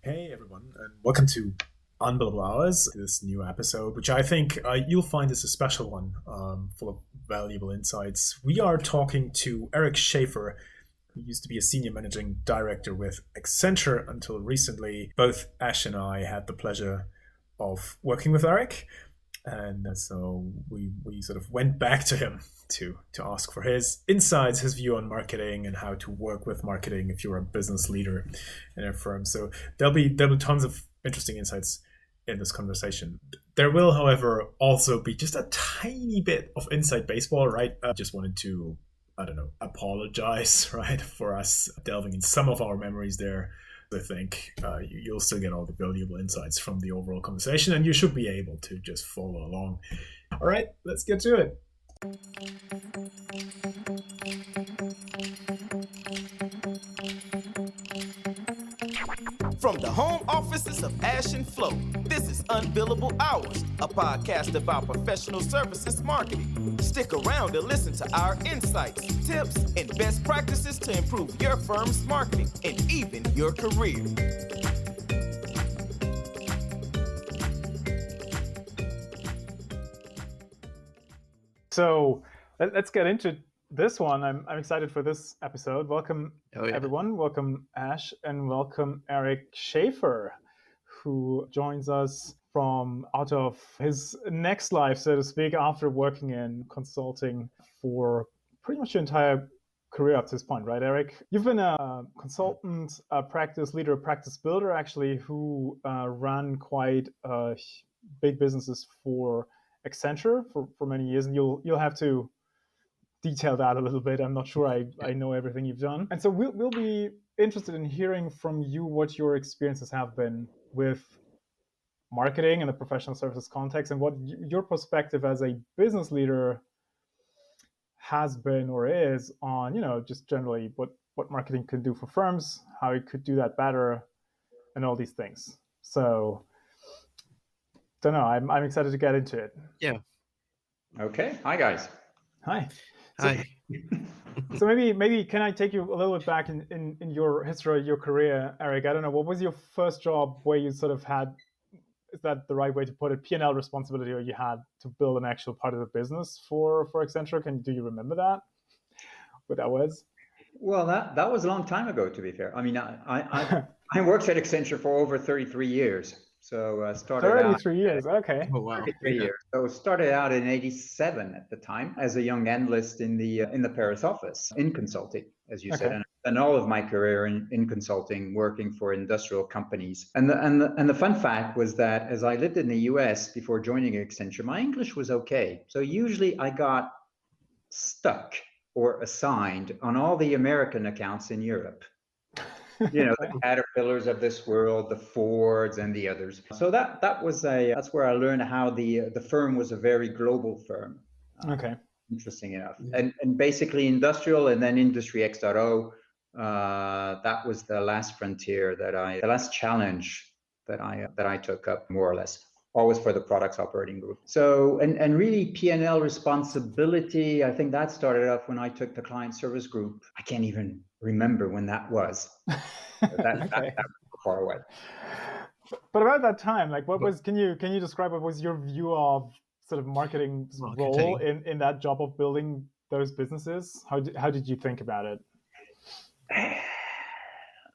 Hey everyone, and welcome to Unbillable Hours, this new episode, which I think you'll find is a special one, full of valuable insights. We are talking to Eric Schaeffer, who used to be a senior managing director with Accenture until recently. Both Ash and I had the pleasure of working with Eric, and so we sort of went back to him to ask for his insights, his view on marketing and how to work with marketing if you're a business leader in a firm. So there'll be tons of interesting insights in this conversation. There will, however, also be just a tiny bit of inside baseball, right? I just wanted to, apologize, right, for us delving in some of our memories there. I think you'll still get all the valuable insights from the overall conversation, and you should be able to just follow along. All right, let's get to it. From the home offices of Ash and Flo, this is Unbillable Hours, a podcast about professional services marketing. Stick around to listen to our insights, tips, and best practices to improve your firm's marketing and even your career. So let's get into this one. I'm excited for this episode. Welcome, everyone. Welcome, Ash, and welcome, Eric Schaeffer, who joins us from out of his next life, so to speak, after working in consulting for pretty much your entire career up to this point, right, Eric? You've been a consultant, a practice leader, a practice builder, actually, who ran quite big businesses for Accenture for many years, and you'll have to detail that a little bit. I'm not sure I know everything you've done. And so we'll be interested in hearing from you what your experiences have been with marketing in the professional services context and what your perspective as a business leader has been or is on, just generally what marketing could do for firms, how it could do that better, and all these things. So, don't know. I'm excited to get into it. Yeah. Okay. Hi, guys. Hi. Hi. So maybe can I take you a little bit back in your history, your career, Eric? I don't know, what was your first job where you sort of had, is that the right way to put it, P&L responsibility, or you had to build an actual part of the business for Accenture? Do you remember that? What that was? Well, that was a long time ago, to be fair. I mean, I worked at Accenture for over 33 years. So started 33 years, okay. Oh, wow. 33 years. So started out in '87 at the time as a young analyst in the Paris office in consulting, as you said, and all of my career in consulting, working for industrial companies. And the fun fact was that as I lived in the US before joining Accenture, my English was okay. So usually I got stuck or assigned on all the American accounts in Europe. The Caterpillars of this world, the Fords and the others. So that's where I learned how the firm was a very global firm. Okay. Interesting enough. And basically industrial and then Industry X.0, that was the last frontier the last challenge that I took up, more or less. Always for the products operating group. So, and really P&L responsibility, I think that started off when I took the client service group. I can't even remember when that was. That was far away. But about that time, like can you describe what was your view of sort of marketing's role in that job of building those businesses? How did you think about it?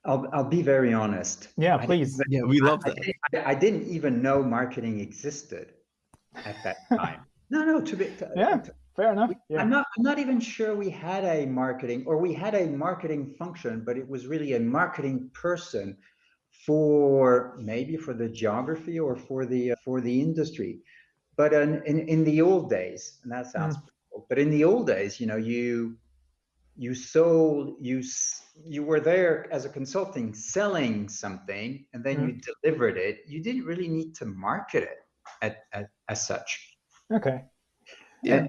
I'll be very honest. Yeah, please. We love that. I didn't even know marketing existed at that time. No, fair enough. Yeah. I'm not even sure we had a marketing, or we had a marketing function, but it was really a marketing person for the geography or for the industry. But in the old days, and that sounds cool, but in the old days, you were there as a consulting selling something, and then you delivered it. You didn't really need to market it as such. Okay. Yeah,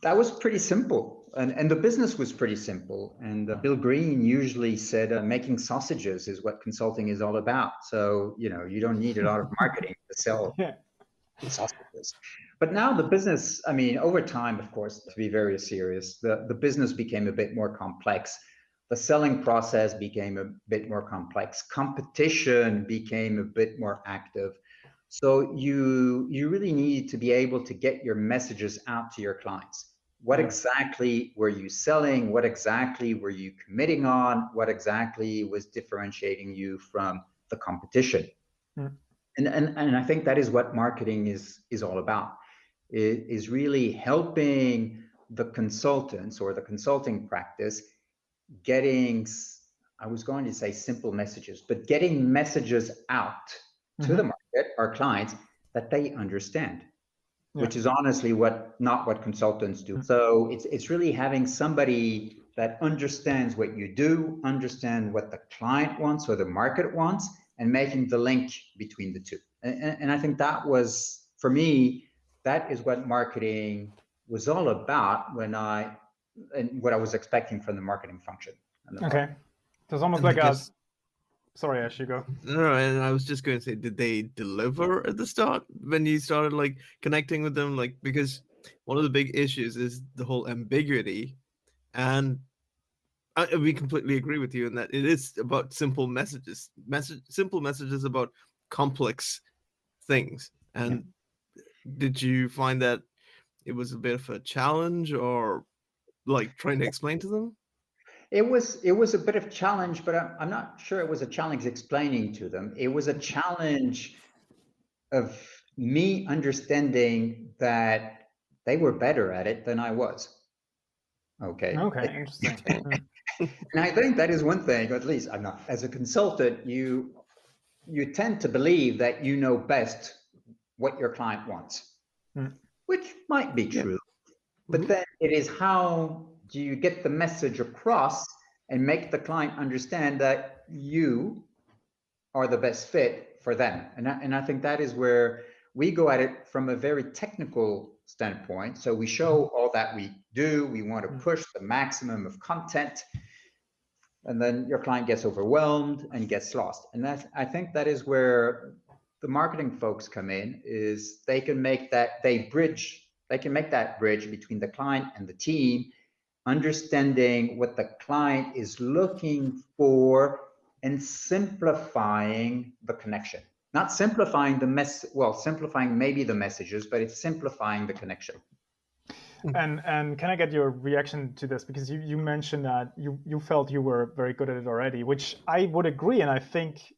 that was pretty simple, and the business was pretty simple. And Bill Green usually said making sausages is what consulting is all about. So you don't need a lot of marketing to sell sausages. But now the business, I mean, over time, of course, to be very serious, the business became a bit more complex. the selling process became a bit more complex. Competition became a bit more active. So you really need to be able to get your messages out to your clients. What exactly were you selling? What exactly were you committing on? What exactly was differentiating you from the competition? And I think that is what marketing is all about. It is really helping the consultants or the consulting practice getting, I was going to say simple messages, but getting messages out to the market, our clients, that they understand, which is honestly not what consultants do. So it's really having somebody that understands what you do, understand what the client wants or the market wants, and making the link between the two. And I think that was, for me, that is what marketing was all about and what I was expecting from the marketing function. Okay. So it's almost like sorry, Ash, you go. No, and I was just going to say, did they deliver at the start when you started like connecting with them? Like, because one of the big issues is the whole ambiguity, and we completely agree with you in that it is about simple messages, simple messages about complex things. And did you find that it was a bit of a challenge, or like trying to explain to them? It was a bit of a challenge, but I'm not sure it was a challenge explaining to them. It was a challenge of me understanding that they were better at it than I was. Okay, interesting. And I think that is one thing, or at least I'm not, as a consultant, you tend to believe that you know best what your client wants, which might be true, but then it is how do you get the message across and make the client understand that you are the best fit for them? And I think that is where we go at it from a very technical standpoint. So we show all that we do. We want to push the maximum of content, and then your client gets overwhelmed and gets lost. And I think that is where the marketing folks come in, is they can make that bridge between the client and the team, understanding what the client is looking for and simplifying the connection. Not simplifying simplifying maybe the messages, but it's simplifying the connection. And can I get your reaction to this? Because you mentioned that you felt you were very good at it already, which I would agree. And I think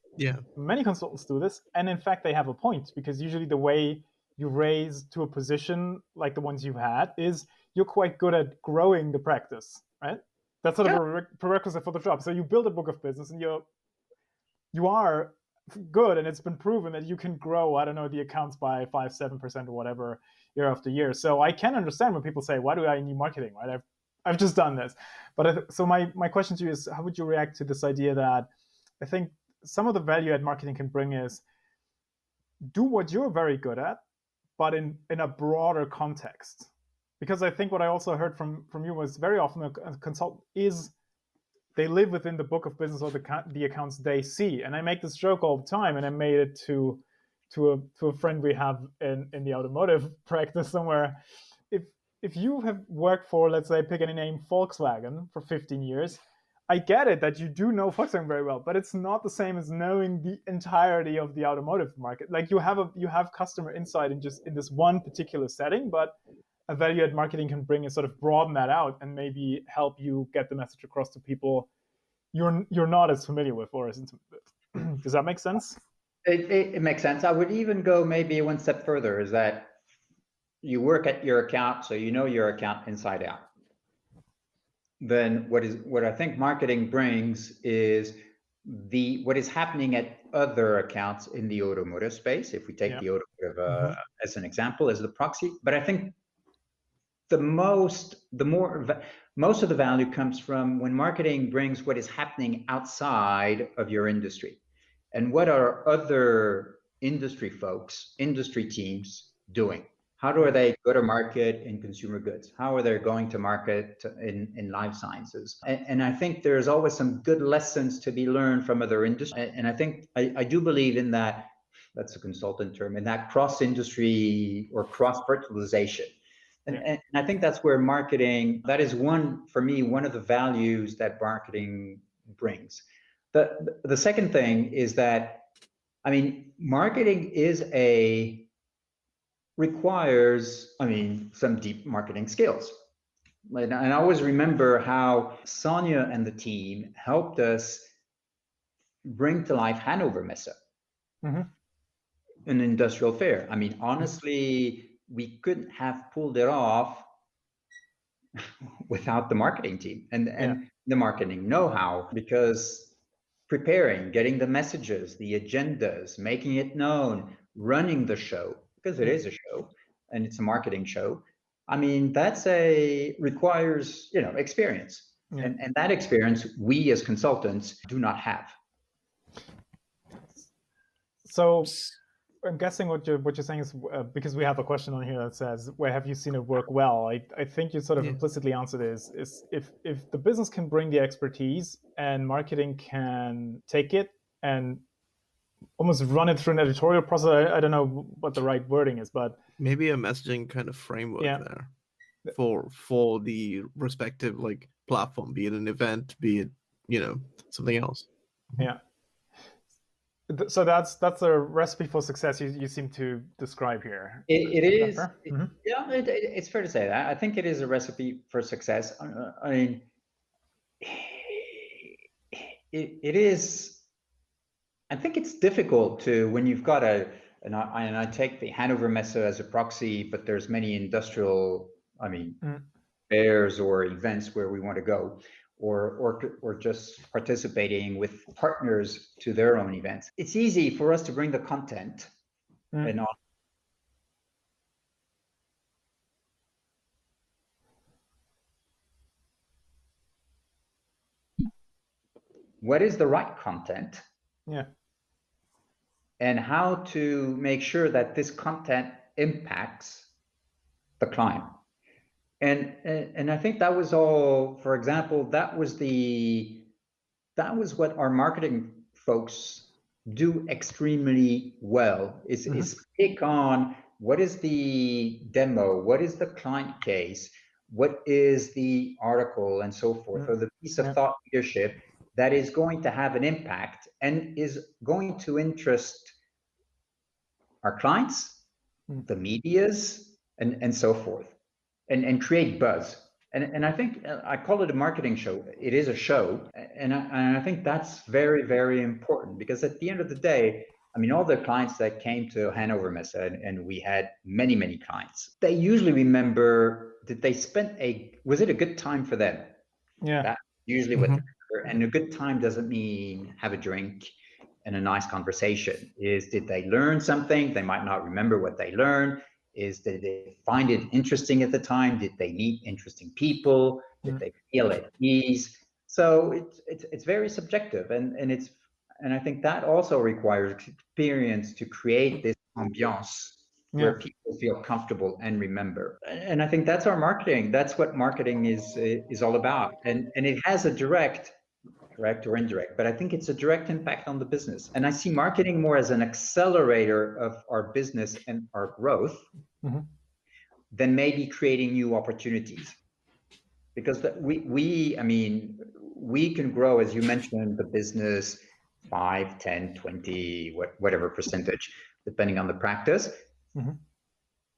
many consultants do this. And in fact, they have a point, because usually the way you raise to a position like the ones you've had is you're quite good at growing the practice, right? That's sort of a prerequisite for the job. So you build a book of business and you are good, and it's been proven that you can grow, I don't know, the accounts by 5-7% or whatever year after year. So I can understand when people say, why do I need marketing, right? I've just done this. But so my question to you is, how would you react to this idea that I think some of the value add marketing can bring is do what you're very good at, but in a broader context? Because I think what I also heard from you was very often a consultant is they live within the book of business or the accounts they see. And I make this joke all the time, and I made it to a friend we have in the automotive practice somewhere. If you have worked for, let's say, pick any name, Volkswagen for 15 years, I get it that you do know Volkswagen very well, but it's not the same as knowing the entirety of the automotive market. Like you have customer insight in this one particular setting, but a value add marketing can bring and sort of broaden that out and maybe help you get the message across to people you're not as familiar with or as intimate with. Does that make sense? It makes sense. I would even go maybe one step further, is that you work at your account, so you know your account inside out. Then what I think marketing brings is what is happening at other accounts in the automotive space. If we take the automotive as an example, as the proxy, but I think most of the value comes from when marketing brings what is happening outside of your industry. And what are other industry folks, industry teams doing? How are they go to market in consumer goods? How are they going to market in life sciences? And I think there's always some good lessons to be learned from other industries. And I think I do believe in that, that's a consultant term, in that cross-industry or cross-fertilization. And I think that's where marketing, that is for me, one of the values that marketing brings. The second thing is that, I mean, marketing requires, I mean, some deep marketing skills. And I always remember how Sonia and the team helped us bring to life Hanover Messe, an industrial fair. I mean, honestly, we couldn't have pulled it off without the marketing team and the marketing know-how, because preparing, getting the messages, the agendas, making it known, running the show, because it is a show and it's a marketing show. I mean, requires, experience. And that experience we as consultants do not have. So I'm guessing what you're saying is because we have a question on here that says, where have you seen it work well? I think you sort of implicitly answered is if the business can bring the expertise and marketing can take it and almost run it through an editorial process. I don't know what the right wording is, but maybe a messaging kind of framework there for the respective like platform, be it an event, be it something else. Yeah. So that's a recipe for success you seem to describe here. It is. Yeah, it's fair to say that. I think it is a recipe for success. I mean, it is. I think it's difficult to, when you've got and I take the Hanover Messe as a proxy, but there's many industrial, fairs or events where we want to go, or just participating with partners to their own events. It's easy for us to bring the content and on. What is the right content? Yeah. And how to make sure that this content impacts the client. And I think that was all, for example, that was what our marketing folks do extremely well, is pick on what is the demo, what is the client case, what is the article and so forth, or the piece of thought leadership that is going to have an impact and is going to interest our clients, the medias, and so forth, and create buzz. And I think I call it a marketing show. It is a show, and I think that's very, very important, because at the end of the day, I mean, all the clients that came to Hanover Messe, and we had many, many clients, they usually remember, was it a good time for them? Yeah. That's usually what and a good time doesn't mean have a drink and a nice conversation. Did they learn something? They might not remember what they learned. Did they find it interesting at the time? Did they meet interesting people? Did they feel at ease? So it's very subjective, and I think that also requires experience to create this ambiance where people feel comfortable and remember. And I think that's our marketing. That's what marketing is all about. And it has a direct or indirect, but I think it's a direct impact on the business. And I see marketing more as an accelerator of our business and our growth than maybe creating new opportunities. Because we can grow, as you mentioned, the business 5, 10, 20, whatever percentage, depending on the practice.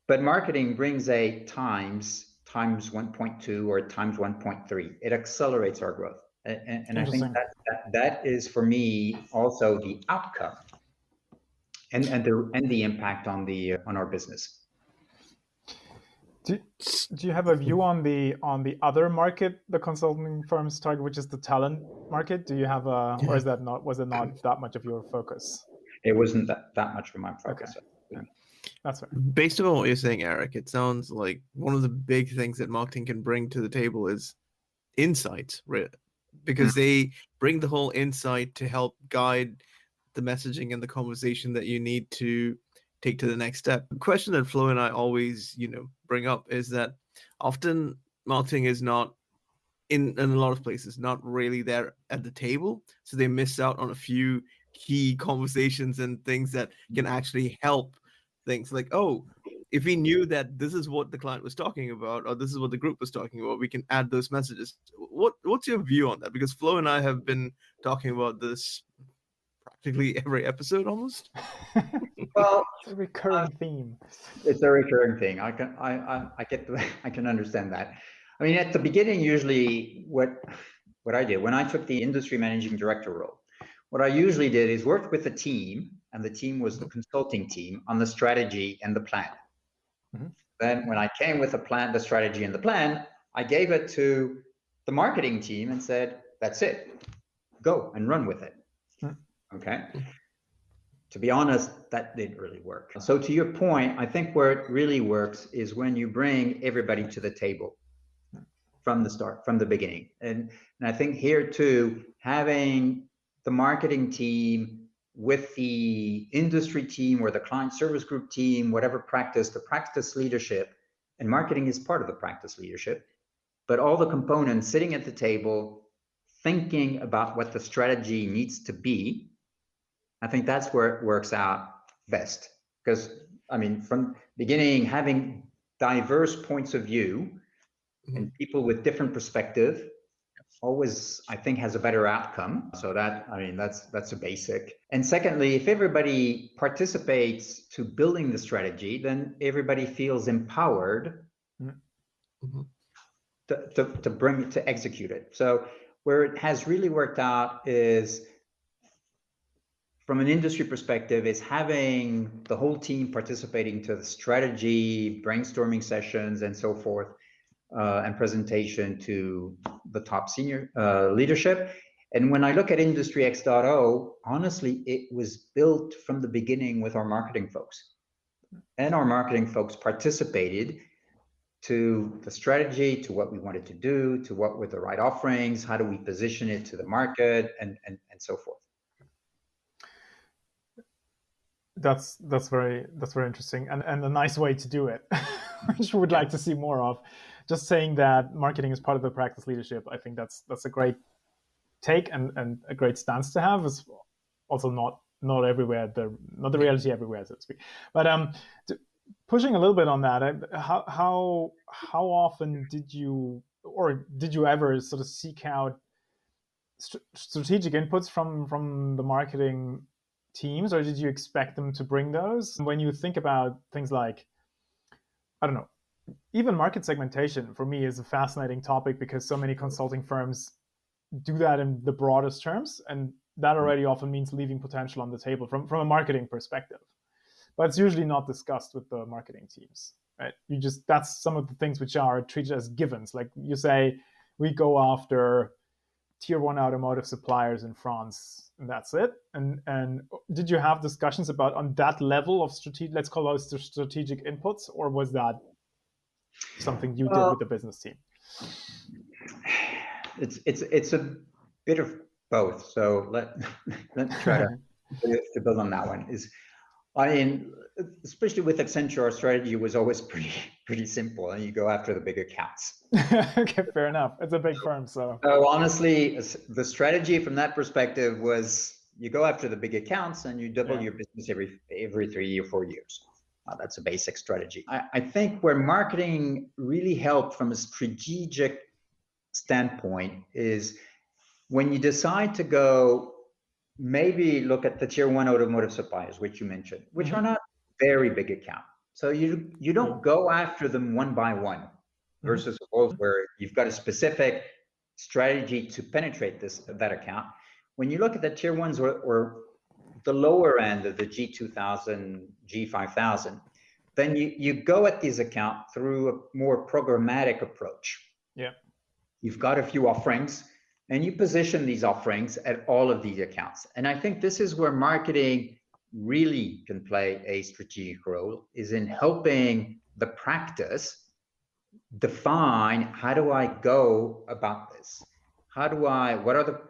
But marketing brings a times 1.2 or times 1.3. It accelerates our growth. And I think that is, for me, also the outcome and the impact on our business. Do you have a view on the other market the consulting firms target, which is the talent market? Do you have or was it not that much of your focus? It wasn't that much of my focus. Okay. That's fair. Based on what you're saying, Eric, it sounds like one of the big things that marketing can bring to the table is insights, really, because they bring the whole insight to help guide the messaging and the conversation that you need to take to the next step. The question that Flo and I always, bring up is that often marketing is not in a lot of places, not really there at the table. So they miss out on a few key conversations and things that can actually help things like, if we knew that this is what the client was talking about, or this is what the group was talking about, we can add those messages. What's your view on that? Because Flo and I have been talking about this practically every episode almost. Well, it's a recurring theme. It's a recurring thing. I can understand that. I mean, at the beginning, usually what I did when I took the industry managing director role, what I usually did is worked with the team, and the team was the consulting team, on the strategy and the plan. Mm-hmm. Then when I came with the plan, the strategy and the plan, I gave it to the marketing team and said, that's it, go and run with it. Mm-hmm. Okay. To be honest, that didn't really work. So to your point, I think where it really works is when you bring everybody to the table from the start, from the beginning. And I think here too, having the marketing team with the industry team or the client service group team, whatever practice, the practice leadership, and marketing is part of the practice leadership, but all the components sitting at the table, thinking about what the strategy needs to be, I think that's where it works out best. Because, I mean, from beginning, having diverse points of view and people with different perspective always, I think, has a better outcome. So that, I mean, that's a basic. And secondly, if everybody participates to building the strategy, then everybody feels empowered to execute it. So where it has really worked out is, from an industry perspective, is having the whole team participating to the strategy, brainstorming sessions, and so forth, and presentation to the top senior leadership. And when I look at Industry X.0, honestly, it was built from the beginning with our marketing folks. And our marketing folks participated to the strategy, to what we wanted to do, to what were the right offerings, how do we position it to the market, and so forth. That's very interesting, and a nice way to do it, which we would like to see more of. Just saying that marketing is part of the practice leadership, I think that's a great take and a great stance to have. Is also not everywhere, not the reality everywhere, so to speak. But pushing a little bit on that, how often did you ever sort of seek out strategic inputs from the marketing teams, or did you expect them to bring those? When you think about things like, I don't know, even market segmentation for me is a fascinating topic, because so many consulting firms do that in the broadest terms, and that already often means leaving potential on the table from a marketing perspective. But it's usually not discussed with the marketing teams, right? That's some of the things which are treated as givens. Like you say, we go after tier 1 automotive suppliers in France, and that's it. And did you have discussions about on that level of strategic, let's call those the strategic inputs, or was that something you did with the business team? It's a bit of both. So let's try to build on that one. I mean, especially with Accenture, our strategy was always pretty simple, and you go after the big accounts. Okay, fair enough. It's a big firm, so. So honestly, the strategy from that perspective was you go after the big accounts and you double your business every 3 or 4 years. That's a basic strategy. I think where marketing really helped from a strategic standpoint is when you decide to go, maybe look at the tier 1 automotive suppliers, which you mentioned, which are not very big account. So you don't go after them one by one, versus where you've got a specific strategy to penetrate that account. When you look at the tier 1s or the lower end of the G2000, G5000, then you go at these accounts through a more programmatic approach. Yeah. You've got a few offerings, and you position these offerings at all of these accounts. And I think this is where marketing really can play a strategic role, is in helping the practice define, how do I go about this? What are the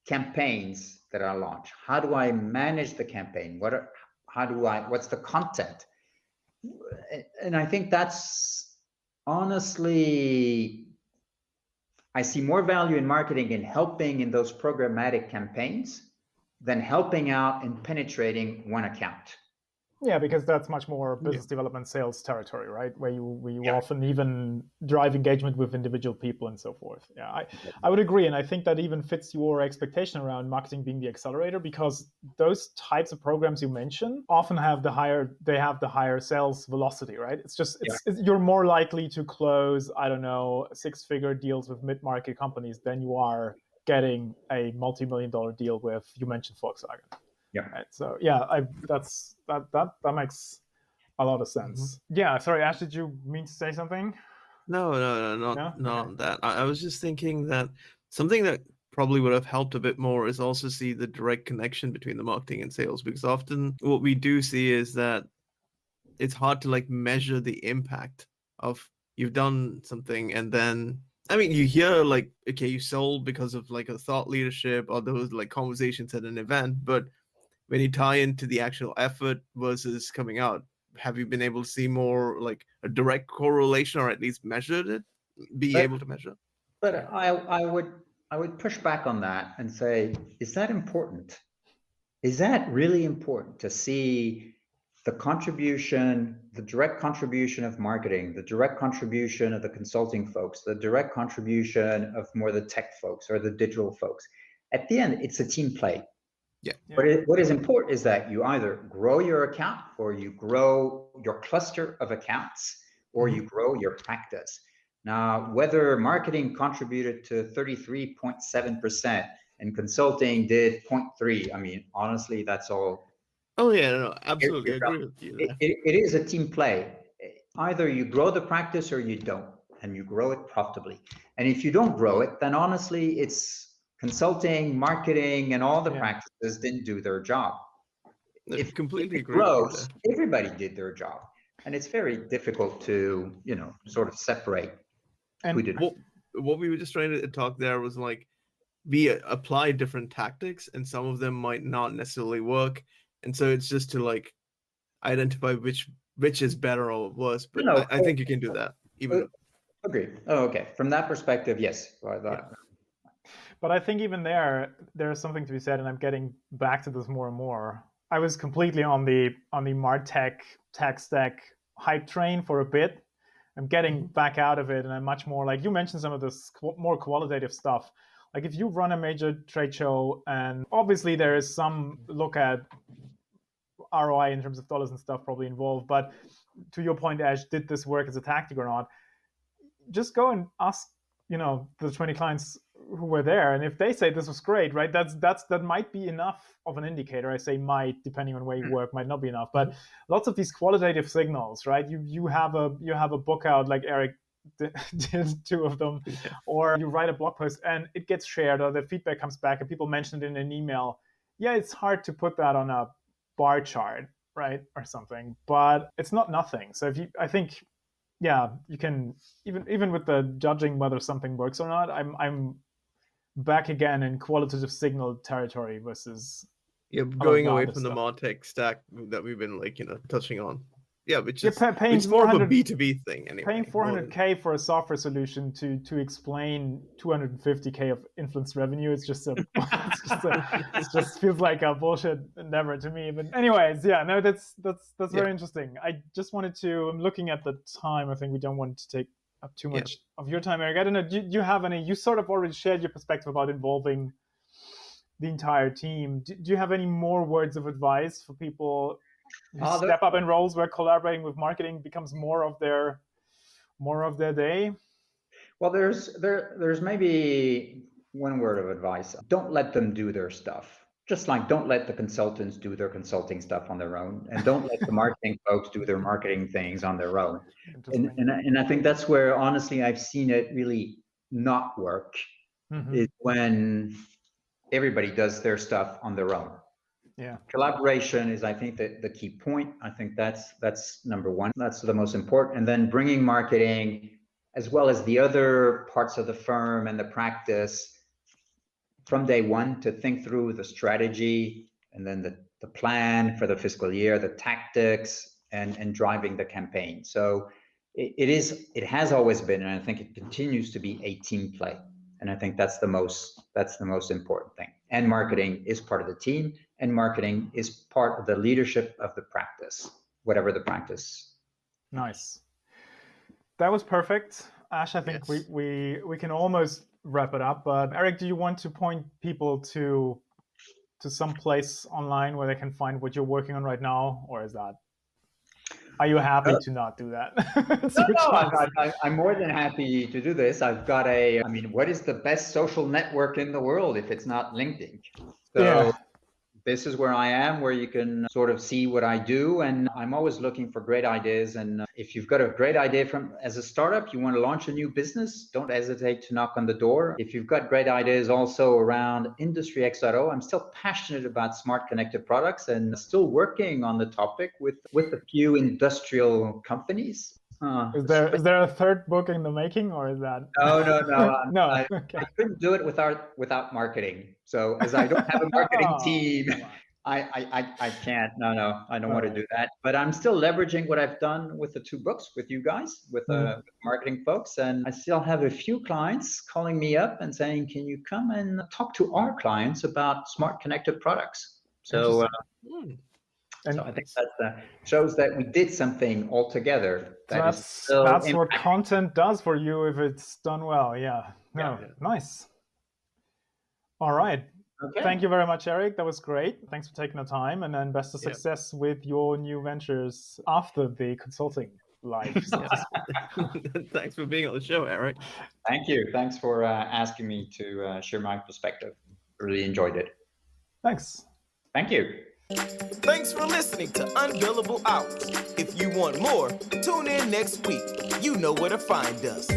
campaigns that I launch? How do I manage the campaign? What's the content? And I think that's honestly, I see more value in marketing in helping in those programmatic campaigns than helping out in penetrating one account. Yeah, because that's much more business development sales territory, right? Where you often even drive engagement with individual people and so forth. Yeah, I would agree. And I think that even fits your expectation around marketing being the accelerator, because those types of programs you mentioned often have the higher sales velocity, right? You're more likely to close, I don't know, 6-figure deals with mid-market companies than you are getting a multi-million-dollar deal with, you mentioned Volkswagen. Yeah. Right. So that makes a lot of sense. Yeah. Sorry, Ash, did you mean to say something? No, not that. I was just thinking that something that probably would have helped a bit more is also see the direct connection between the marketing and sales, because often what we do see is that it's hard to like measure the impact of you've done something and then you hear like, okay, you sold because of like a thought leadership or those like conversations at an event, but when you tie into the actual effort versus coming out, have you been able to see more like a direct correlation, or at least measured it, able to measure? But I would push back on that and say, is that important? Is that really important to see the contribution, the direct contribution of marketing, the direct contribution of the consulting folks, the direct contribution of more the tech folks or the digital folks? At the end, it's a team play. Yeah. What is important is that you either grow your account, or you grow your cluster of accounts, or you grow your practice. Now, whether marketing contributed to 33.7% and consulting did 0.3, I mean, honestly, that's all. Oh yeah, no, absolutely, I agree with you. It is a team play. Either you grow the practice or you don't, and you grow it profitably. And if you don't grow it, then honestly, it's consulting, marketing, and all the practices didn't do their job. If completely agree. Grows, everybody did their job, and it's very difficult to sort of separate who did. What we were just trying to talk there was like, we apply different tactics, and some of them might not necessarily work, and so it's just to like identify which is better or worse. But I think you can do that. Agree. Oh, okay. From that perspective, yes. But I think even there's something to be said, and I'm getting back to this more and more. I was completely on the MarTech tech stack hype train for a bit. I'm getting back out of it, and I'm much more like, you mentioned some of this more qualitative stuff. Like if you run a major trade show, and obviously there is some look at ROI in terms of dollars and stuff probably involved, but to your point, Ash, did this work as a tactic or not? Just go and ask, the 20 clients who were there, and if they say this was great, right, that might be enough of an indicator. I say might, depending on where you work, might not be enough. But lots of these qualitative signals, right? You have a book out, like Eric did 2 of them, or you write a blog post and it gets shared, or the feedback comes back and people mention it in an email. Yeah, it's hard to put that on a bar chart, right, or something, but it's not nothing. So I think you can, even with the judging whether something works or not, I'm back again in qualitative signal territory versus going away from the MarTech stack that we've been touching on. Yeah, which is paying more of a B2B thing anyway. Paying $400K for a software solution to explain $250K of influence revenue, it just feels like a bullshit endeavor to me. But anyways, that's very interesting. I just wanted to, I'm looking at the time. I think we don't want to take up too much of your time, Eric. I don't know, do you have any, you sort of already shared your perspective about involving the entire team. Do you have any more words of advice for people who step up in roles where collaborating with marketing becomes more of their day? Well, there's maybe one word of advice. Don't let them do their stuff. Just like don't let the consultants do their consulting stuff on their own, and don't let the marketing folks do their marketing things on their own. And I think that's where, honestly, I've seen it really not work, is when everybody does their stuff on their own. Yeah. Collaboration is, I think, the key point. I think that's number one. That's the most important. And then bringing marketing, as well as the other parts of the firm and the practice, from day one, to think through the strategy, and then the plan for the fiscal year, the tactics, and driving the campaign. So it has always been, and I think it continues to be, a team play. And I think that's the most important thing. And marketing is part of the team, and marketing is part of the leadership of the practice. practice, whatever the practice. Nice. That was perfect. Ash, I think Yes. we can almost wrap it up. But Eric, do you want to point people to some place online where they can find what you're working on right now, or are you happy to not do that? I'm more than happy to do this. I've got what is the best social network in the world if it's not LinkedIn? So this is where I am, where you can sort of see what I do. And I'm always looking for great ideas. And if you've got a great idea as a startup, you want to launch a new business, don't hesitate to knock on the door. If you've got great ideas also around Industry X.0, I'm still passionate about smart connected products and still working on the topic with a few industrial companies. Is there a third book in the making, or is that? No. Okay. I couldn't do it without marketing. So as I don't have a marketing team, I can't. No, I don't want to do that. But I'm still leveraging what I've done with the 2 books with you guys, with marketing folks, and I still have a few clients calling me up and saying, "Can you come and talk to our clients about smart connected products?" So. So I think that shows that we did something all together. That's what content does for you if it's done well. Yeah. Nice. All right. Okay. Thank you very much, Eric. That was great. Thanks for taking the time, and then best of success with your new ventures after the consulting life. Thanks for being on the show, Eric. Thank you. Thanks for asking me to share my perspective. Really enjoyed it. Thanks. Thank you. Thanks for listening to Unbillable Hours. If you want more, tune in next week. You know where to find us.